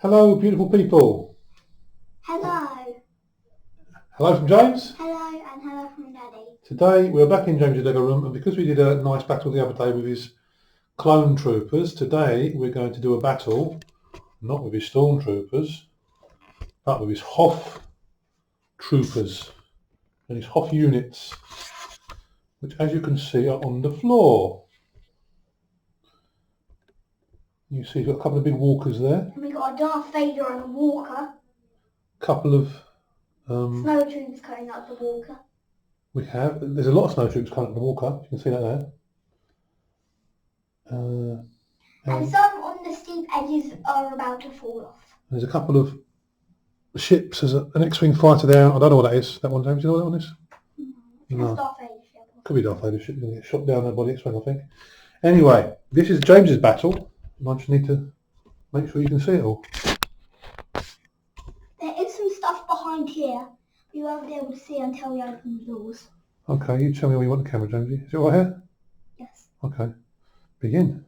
Hello, beautiful people. Hello. Hello from James. Hello and hello from Daddy. Today we're back in James's Lego room, and because we did a nice battle the other day with his clone troopers, today we're going to do a battle, not with his stormtroopers, but with his Hoth troopers and his Hoth units, which as you can see are on the floor. You see he's got a couple of big walkers there. And we got a Darth Vader and a Walker. A couple of Snow troops coming out the Walker. there's a lot of snow troops coming up the walker, you can see that there. And some on the steep edges are about to fall off. There's a couple of ships. There's an X-Wing fighter there. I don't know what that is. That one, James, do you know what that one is? No. Darth Vader ship. Could be Darth Vader ship. You're going to get shot down there by the X-Wing, I think. Anyway, this is James's battle. I just need to make sure you can see it all. There is some stuff behind here we won't be able to see until we open the doors. Okay, you tell me where you want the camera, Jamesy. Is it right here? Yes. Okay. Begin.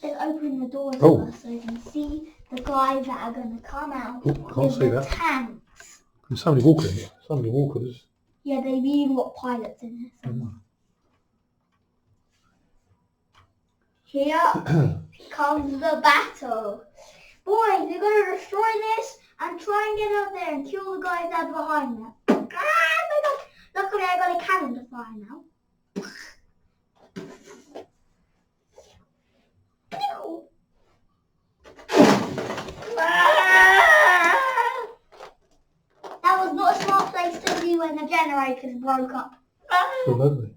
Let's open the doors Oh. so you can see the guys that are going to come out Oh, I can't with see the that. tanks. There's so many walkers in here. So many walkers. Yeah, they've even got pilots in here. Here comes the battle. Boys, we're going to destroy this and try and get up there and kill the guys that are behind them. Ah, my God. Luckily, I got a cannon to fire now. That was not a smart place to be when the generators broke up. Absolutely.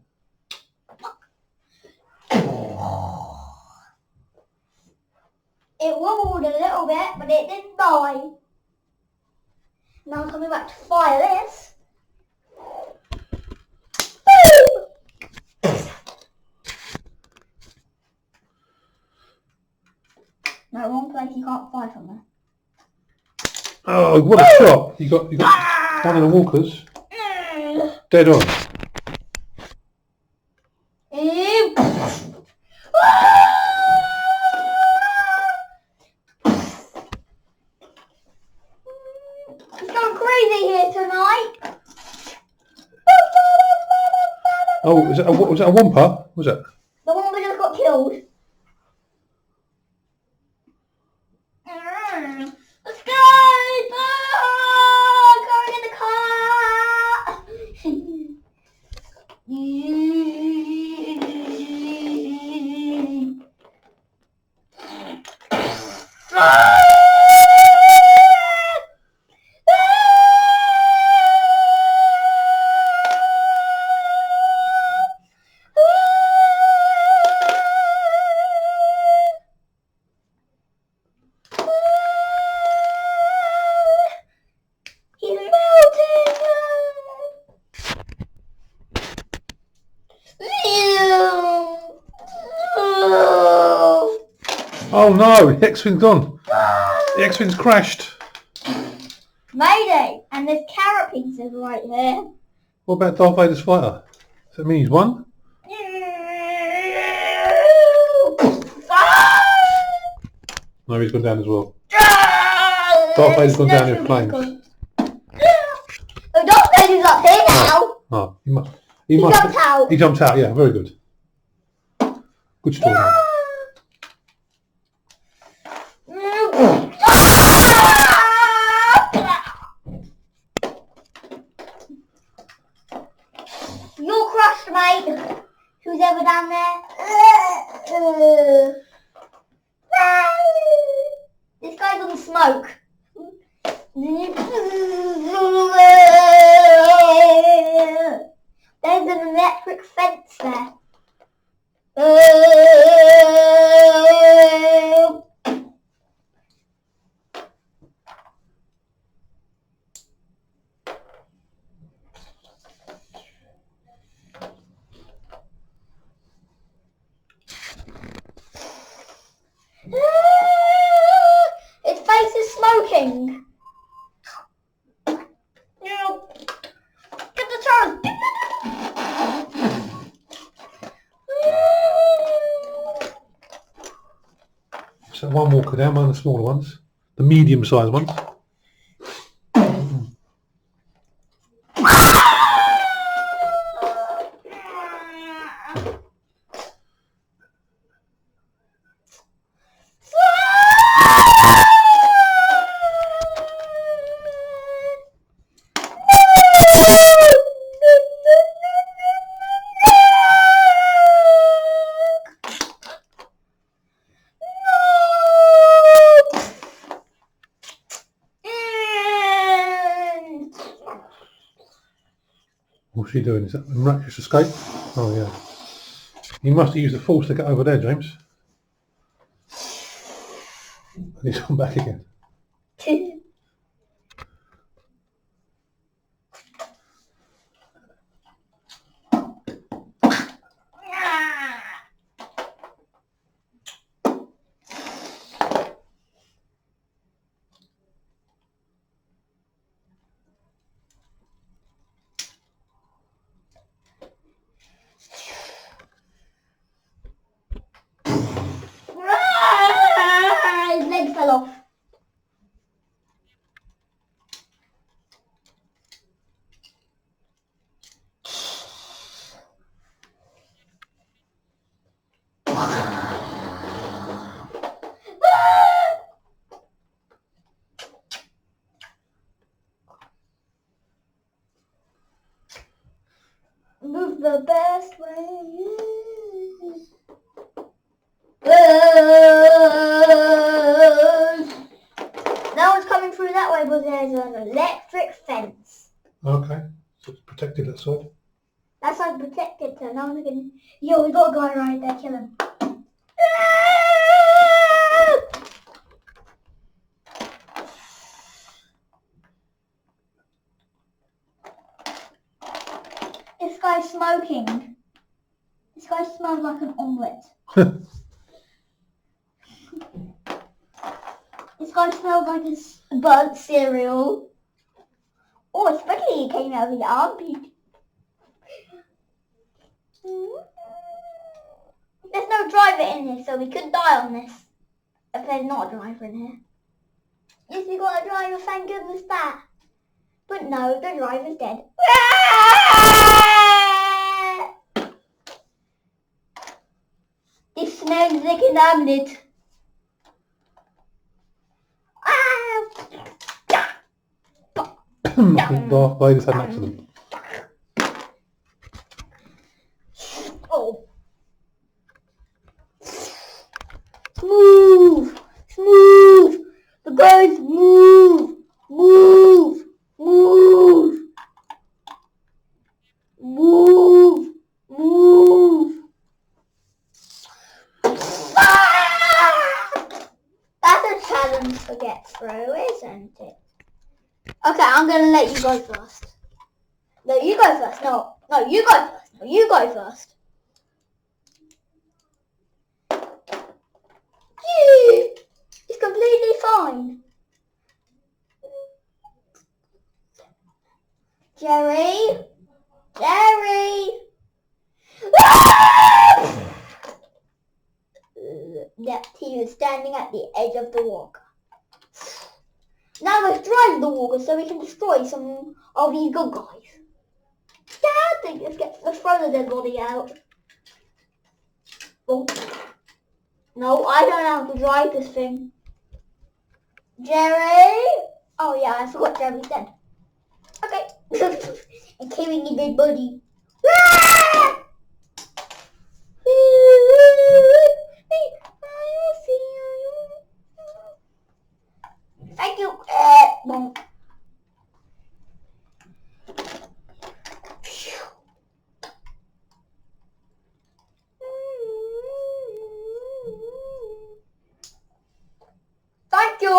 It wobbled a little bit, but it didn't die. Now I'm coming back to fire this. Boom! No, wrong place, you can't fire from there. Oh, what a shot! You got one of the walkers dead on. It's going crazy here tonight. Oh, was that a Wampa? Was it? The one we just got killed. Let's go! Going in the car. Oh no, the X-Wing's gone. The X-Wing's crashed. Mayday! And there's carrot pieces right here. What about Darth Vader's fighter? Does that mean he's won? No, he's gone down as well. Darth Vader's gone down in flames. Oh, Darth Vader's up here now. Oh, He jumped out. He jumped out, yeah, very good. Good story. You're crushed, mate. Who's ever down there? This guy's on smoke. There's an electric fence there. Its face is smoking. Get the turret. So one walker down, one of the smaller ones. The medium-sized ones. What's she doing? Is that a miraculous escape? Oh yeah. You must have used the force to get over there, James. And he's gone back again. His leg fell off. Move the best way. No one's coming through that way, but there's an electric fence. Okay, so it's protected that side. That side's protected, so no one's gonna... Yo, we got a guy right there, kill him. This guy's smoking. This guy smells like an omelette. This guy smells like a burnt cereal. Oh, spaghetti came out of his armpit. There's no driver in here, so we could die on this. If there's not a driver in here. Yes, we got a driver, thank goodness that. But no, the driver's dead. Die snel dikke naam niet. I think Darth Vader's had an accident. Oh. Move! Move! The guys move! Move! Move! Move! Move! That's a challenge to get through, isn't it? Okay, I'm gonna let you go first. No, you go first. No, you go first. No, you go first. It's completely fine. Jerry? Yep, he was standing at the edge of the walker. Now let's drive the walker so we can destroy some of these good guys. Yeah, let's throw the dead body out. Oh. No, I don't know how to drive this thing. Jerry? Oh yeah, I forgot Jerry's dead. Okay. I'm carrying a dead body. Thank you. Bonk. Thank you.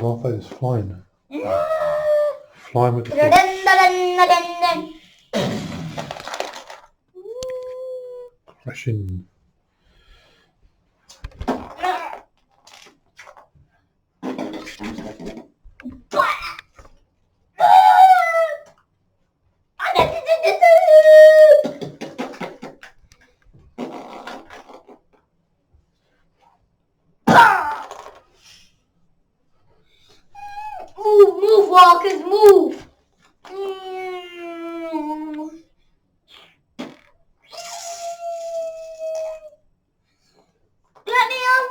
Darth Vader's flying. Flying with the Force. Crashing. Move, walkers, move! Let me on!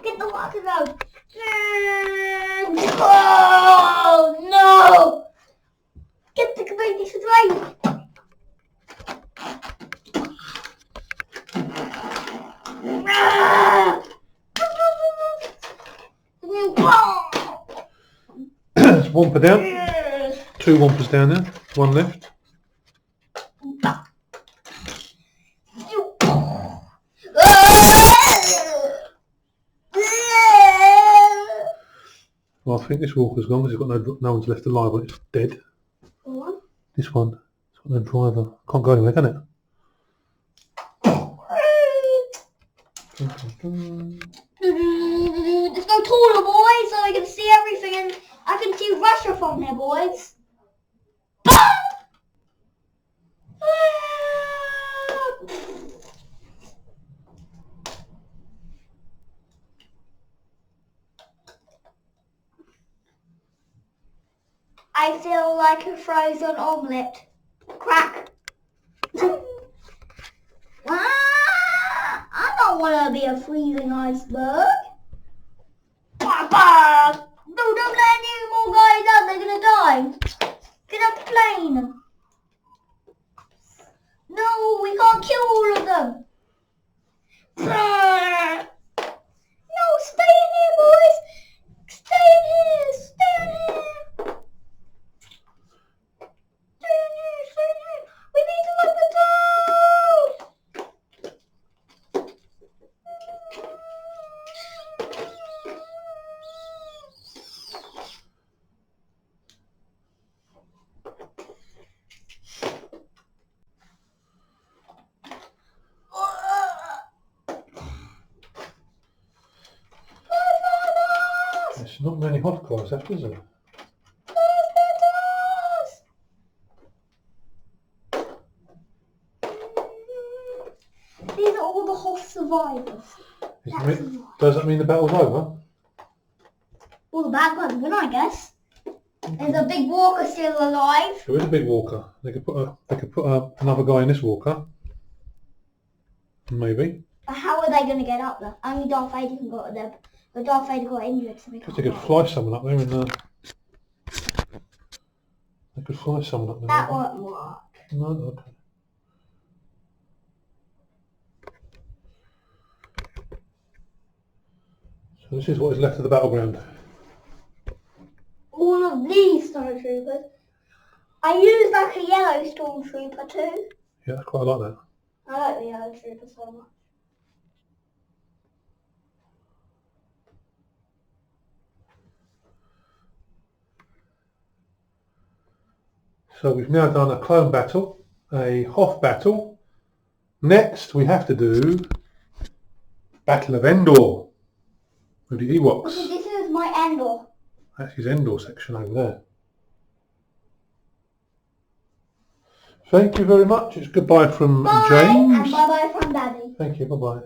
Get the walkers out! Oh no! Get the command this way! There's Wampa down. 2 Wampas down there. 1 left. Well, I think this walker's gone because it's got no one's left alive, but it's dead. What? This one, it's got no driver. Can't go anywhere, can it? Let's go taller, boys, so I can see everything and I can see Russia from here, boys. I feel like a frozen omelette. Crack. I don't want to be a freezing iceberg. Papa! No, don't let any more guys out, they're gonna die. Get off the plane. No, we can't kill all of them. No, stay in here, boys. Stay in here, stay in here. Stay in here, stay in here. We need to lock the door. There's not many Hoth cars left, is there? These are all the Hoth survivors. Does that mean the battle's over? All the bad guys win, I guess. There's a big walker still alive. There is a big walker. They could put another guy in this walker. Maybe. But how are they going to get up there? Only Darth Vader can go up there. But Darth Vader got injured, so they can't. Because they could fly someone up there in the... They could fly someone up there. That won't work. No, okay. So this is what is left of the battleground. All of these stormtroopers. I use like a yellow stormtrooper too. Yeah, I quite like that. I like the yellow trooper so much. So we've now done a clone battle, a Hoth battle. Next we have to do Battle of Endor with the Ewoks. Okay, this is my Endor. That's his Endor section over there. Thank you very much. It's goodbye from Bye, James. and bye bye from Daddy. Thank you. Bye bye.